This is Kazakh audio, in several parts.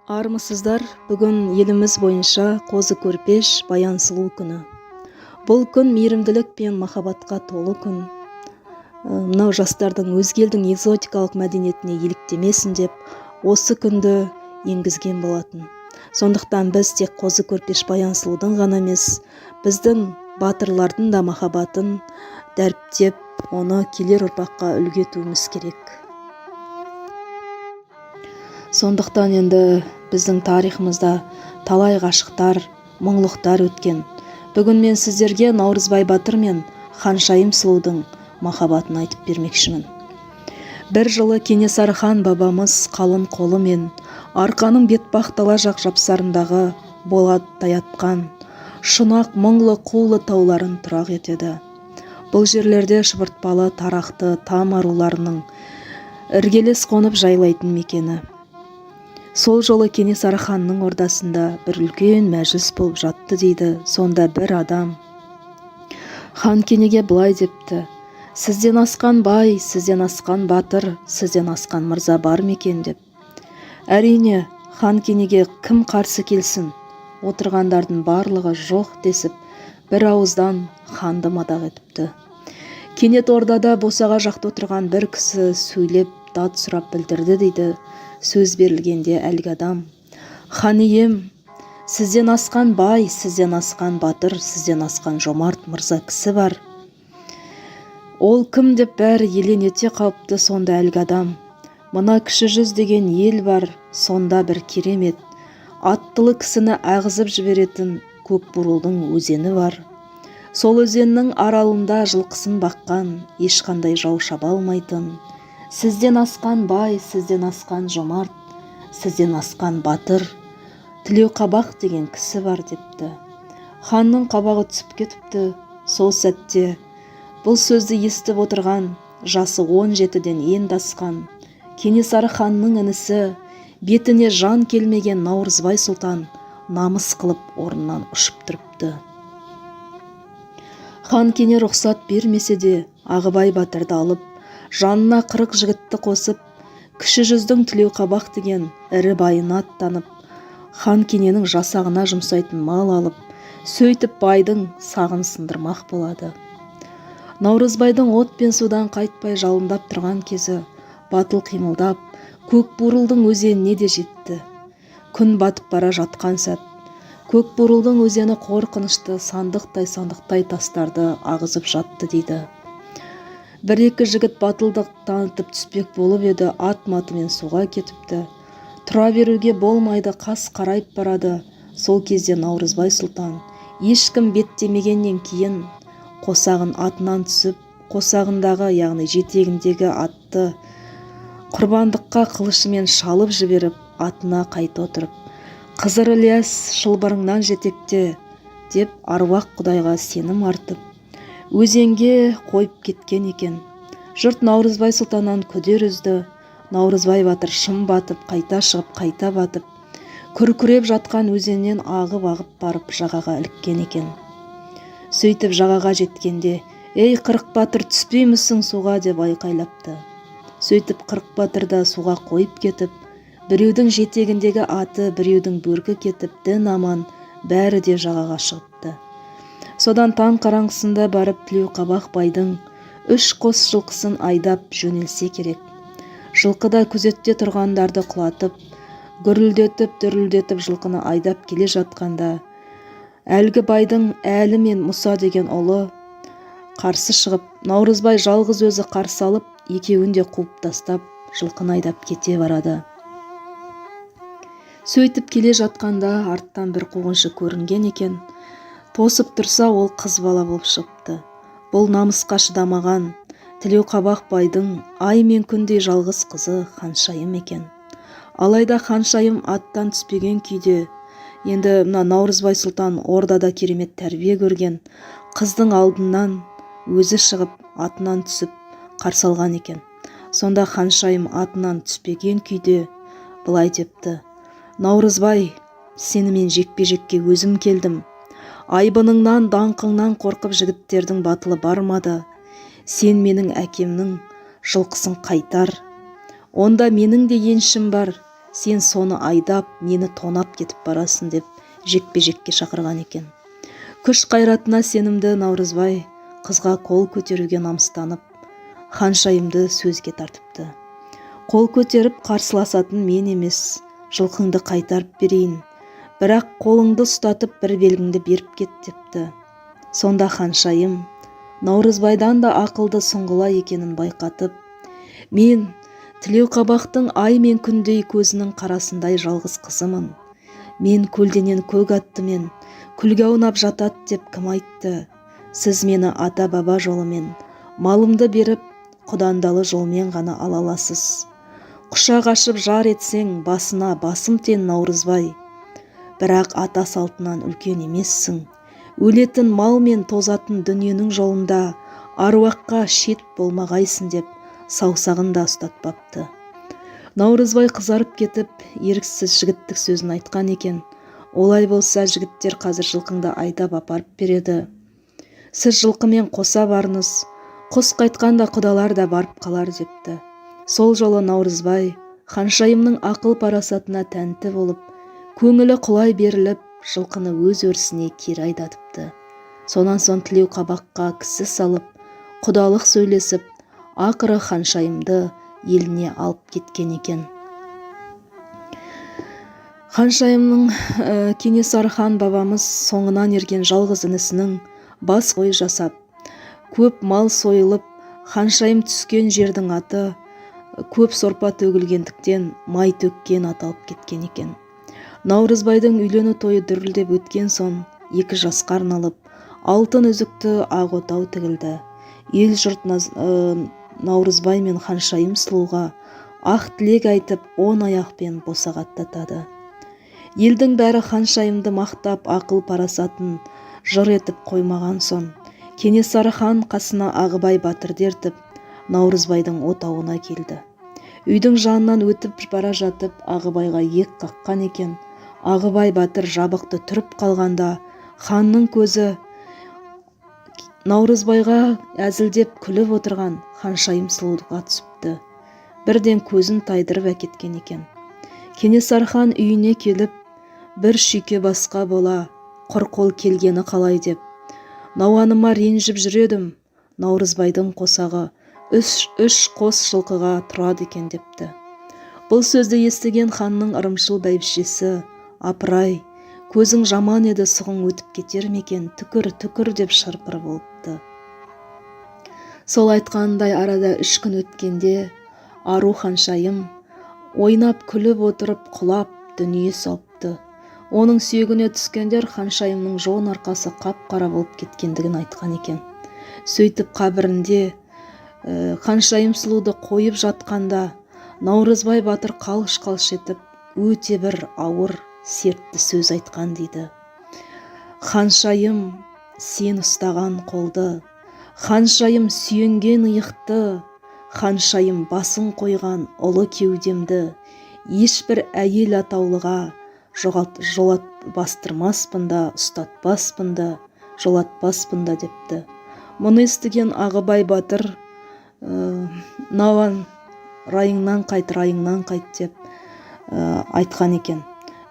Армысыздар, бүгін еліміз бойынша қозы көрпеш баян сұлу күні. Бұл күн мейірімділік пен махаббатқа толы күн. Мынау жастардың өзге елдің экзотикалық мәдениетіне еліктемесін деп, осы күнді енгізген болатын. Сондықтан біз тек қозы көрпеш баян сұлудың ғана емес, біздің батырлардың да махаббатын дәріптеп, оны келер ұрпаққа үлгі етуіміз керек. Сондықтан енді біздің тарихымызда талай ғашықтар, мұңлықтар өткен. Бүгін мен сіздерге Наурызбай батыр мен Ханшайым сұлудың махаббатын айтып бермекшімін. Бір жылы Кенесары хан бабамыз қалың қолымен арқаның бетпақ дала жақ жапсарындағы болат таятқан шұнақ мұңлы қулы тауларын тұрақ етеді. Бұл жерлерде шыбыртпалы тарақты там аруларының іргелес қонып жайлайтын мекені. Сол жолы Кенесары ханның ордасында бір үлкен мәжіліс болып жатты дейді. Сонда бір адам хан кенеге былай депті: сізден асқан бай, сізден асқан батыр, сізден асқан мырза бар ма екен деп. Әрине, хан кенеге кім қарсы келсін? Отырғандардың барлығы жоқ десіп, бір ауыздан ханды мадақ етіпті. Кенет ордада босаға жақта отырған бір кісі сөйлеп дат сұрап білдірді дейді. Сөз берілгенде әлгі адам: хан ием, сізден асқан бай, сізден асқан батыр, сізден асқан жомарт мырза кісі бар. Ол кім деп бәрі елең ете қалыпты. Сонда әлгі адам: мына кіші жүз деген ел бар, сонда бір керемет аттылы кісіні ағызып жіберетін Көкбурылдың өзені бар. Сол өзеннің аралында жылқысын баққан, ешқандай жау шаба алмайтын, сізден асқан бай, сізден асқан жомарт, сізден асқан батыр Тілеуқабақ деген кісі бар депті. Ханның қабағы түсіп кетіпті. Сол сәтте бұл сөзді естіп отырған жасы 17-ден енді асқан Кенесары ханның інісі, бетіне жан келмеген Наурызбай сұлтан намыс қылып орнынан ұшып тұрыпты. Хан кене рұқсат бермесе де Ағыбай батырды алып, жанына 40 жігітті қосып, кіші жүздің Тілеуқабақ деген ірі байына аттанып, хан кененің жасағына жұмсайтын мал алып, сөйтіп байдың сағын сындырмақ болады. Наурызбайдың от пен судан қайтпай жалындап тұрған кезі, батыл қимылдап, Көкбурылдың өзеніне де жетті. Күн батып бара жатқан сәт, Көкбурылдың өзені қорқынышты сандықтай тастарды ағызып жатты дейді. Бір-екі жігіт батылдық танытып түспек болып еді, ат-матымен суға кетіпті. Тұра беруге болмайды, қас қарайып барады. Сол кезде Наурызбай сұлтан ешкім беттемегеннен кейін қосағын атынан түсіп, қосағындағы, яғни жетегіндегі атты құрбандыққа қылышымен шалып жіберіп, атына қайта отырып: Қызыр Ілияс, шылбырыңнан жетекте деп аруақ құдайға сенім артып, өзенге қойып кеткен екен. Жұрт Наурызбай сұлтаннан күдер үзді. Наурызбай батыр шым батып, қайта шығып, қайта батып, күркіреп жатқан өзеннен ағып барып жағаға іліккен екен. Сөйтіп жағаға жеткенде: ей қырық батыр, түспеймісің суға деп айқайлапты. Сөйтіп қырық батыр да суға қойып кетіп, біреудің жетегіндегі аты, біреудің бөркі кетіп, дін аман, бәрі де жағаға шығыпты. Содан таң қараңғысында барып Тілеуқабақ байдың 3 қос жылқысын айдап жөнелсе керек. Жылқы да күзетте тұрғандарды құлатып, дүрілдетіп жылқыны айдап келе жатқанда, әлгі байдың Әлі мен Мұса деген ұлы қарсы шығып, Наурызбай жалғыз өзі қарсы алып, екеуін де қуып тастап, жылқыны айдап кете барады. Сөйтіп келе жатқанда арттан бір қуғыншы көрінген екен. Тосып тұрса, ол қыз бала болып шығыпты. Бұл намысқа шыдамаған Тілеуқабақ байдың ай мен күндей жалғыз қызы Ханшайым екен. Алайда Ханшайым аттан түспеген күйде, енді мына Наурызбай сұлтан ордада керемет тәрбие көрген қыздың алдынан өзі шығып, атынан түсіп қарсы алған екен. Сонда Ханшайым атынан түспеген күйде былай депті: Наурызбай, сенімен жекпе-жекке өзім келдім. Айбыныңнан, даңқыңнан қорқып жігіттердің батылы бармады. Сен менің әкемнің жылқысын қайтар. Онда менің де еншім бар. сен соны айдап, мені тонап кетіп барасың деп жекпе-жекке шақырған екен. Күш қайратына сенімді Наурызбай қызға қол көтеруге намыстанып, Ханшайымды сөзге тартыпты. Қол көтеріп қарсыласатын мен емес, жылқыңды қайтарып берейін, бірақ қолыңды ұстатып бір белгіңді беріп кет депті. Сонда Ханшайым Наурызбайдан да ақылды сұңғыла екенін байқатып, мен Тілеуқабақтың ай мен күндей көзінің қарасындай жалғыз қызымын. Мен көлденен көк аттымен күлге аунап жатат деп кім айтты? Сіз мені ата-баба жолымен, малымды беріп, құдандалы жолмен ғана ала аласыз. Құшақ ашып жар етсең, басына басым тен Наурызбай. Бірақ ата салтынан үлкен емессің. Өлетін мал мен тозатын дүниенің жолында аруаққа шет болмағайсың деп саусағын да ұстатпапты. Наурызбай қызарып кетіп, еріксіз жігіттік сөзін айтқан екен. Олай болса, жігіттер қазір жылқыңды айдап апарып береді. Сіз жылқымен қоса барыңыз, құс қайтқанда құдалар да барып қалар депті. Сол жолы Наурызбай Ханшайымның ақыл парасатына тәнті болып, көңілі құлай беріліп, жылқыны өз өрісіне кері айдатыпты. Сонан соң Тілеуқабаққа кісі салып, құдалық сөйлесіп, ақыры Ханшайымды еліне алып кеткен екен. Ханшайымның Кенесары хан бабамыз соңынан ерген жалғыз інісінің бас қой жасап, көп мал сойылып, Ханшайым түскен жердің аты көп сорпа төгілгендіктен май төккен аталып кеткен екен. Наурызбайдың үйлену тойы дүрілдеп өткен соң, 2 жасқа арналып, алтын үзікті ақ отау тігілді. Ел жұрт Наурызбай мен Ханшайым сұлуға ақ тілек айтып, 10 аяқпен босағаттатады. Елдің бәрі Ханшайымды мақтап, ақыл парасатын жыр етіп қоймаған соң, Кенесары хан қасына Ағыбай батыр дертіп, Наурызбайдың отауына келді. Үйдің жанынан өтіп бара жатып, Ағыбайға ек қаққан екен. Ағыбай батыр жабықты түріп қалғанда, ханның көзі Наурызбайға әзілдеп күліп отырған Ханшайым сұлуға түсіпті. Бірден көзін тайдырып әкеткен екен. Кенесары хан үйіне келіп, бір шүйке басқа бола, құр қол келгені қалай деп, науаныма ренжіп жүредім, Наурызбайдың қосағы 3 қос жылқыға тұрады екен депті. Бұл сөзді естіген ханның ырымшыл бәйбішесі, апырай, көзің жаман еді, сұғың өтіп кетер мекен, түкір деп шырпыр болыпты. Сол айтқандай арада 3 күн өткенде, ару Ханшайым ойнап күліп отырып құлап дүние салыпты. Оның сүйегіне түскендер Ханшайымның жон арқасы қап-қара болып кеткендігін айтқан екен. Сөйтіп қабірінде Ханшайым сұлуды қойып жатқанда, Наурызбай батыр қалш-қалш етіп, өте бір ауыр, сертті сөз айтқан дейді. Ханшайым, сен ұстаған қолды, Ханшайым сүйенген иықты, Ханшайым басын қойған ұлы кеудемді, ешбір әйел атаулыға бастырмаспын да, ұстатпаспын да, жолатпаспын да депті. Мұны естіген Ағыбай батыр, науан райыңнан қайт деп айтқан екен.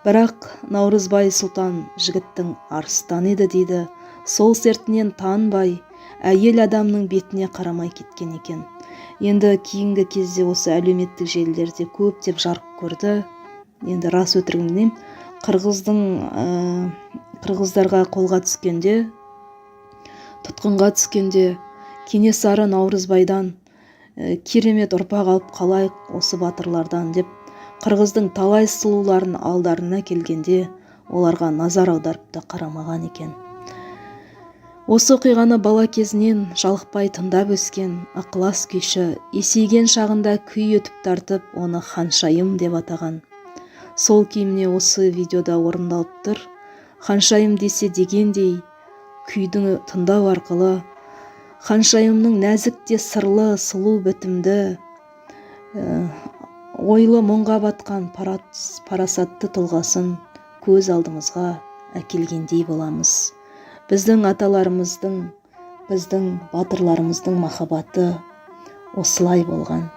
Бірақ Наурызбай сұлтан жігіттің арыстан еді дейді. Сол сертінен танбай, әйел адамның бетіне қарамай кеткен екен. Енді кейінгі кезде осы әлеуметтік желілерде көп деп жарық көрді. Енді рас өтірігінен қырғыздарға қолға түскенде, тұтқынға түскенде, Кенесары Наурызбайдан керемет ұрпақ алып қалайық осы батырлардан деп, қырғыздың талай сұлуларын алдарына келгенде оларға назар аударып та қарамаған екен. Осы оқиғаны бала кезінен жалықпай тыңдап өскен ықылас күйші есейген шағында күй өтіп тартып, оны Ханшайым деп атаған. Сол күйімне осы видеода орындалып тұр. Ханшайым десе дегендей күйдің тыңдау арқылы Ханшайымның нәзік те сырлы, сұлу бітімді, ойлы мұңға батқан парасатты тұлғасын көз алдымызға әкелгендей боламыз. Біздің аталарымыздың, біздің батырларымыздың махаббаты осылай болған.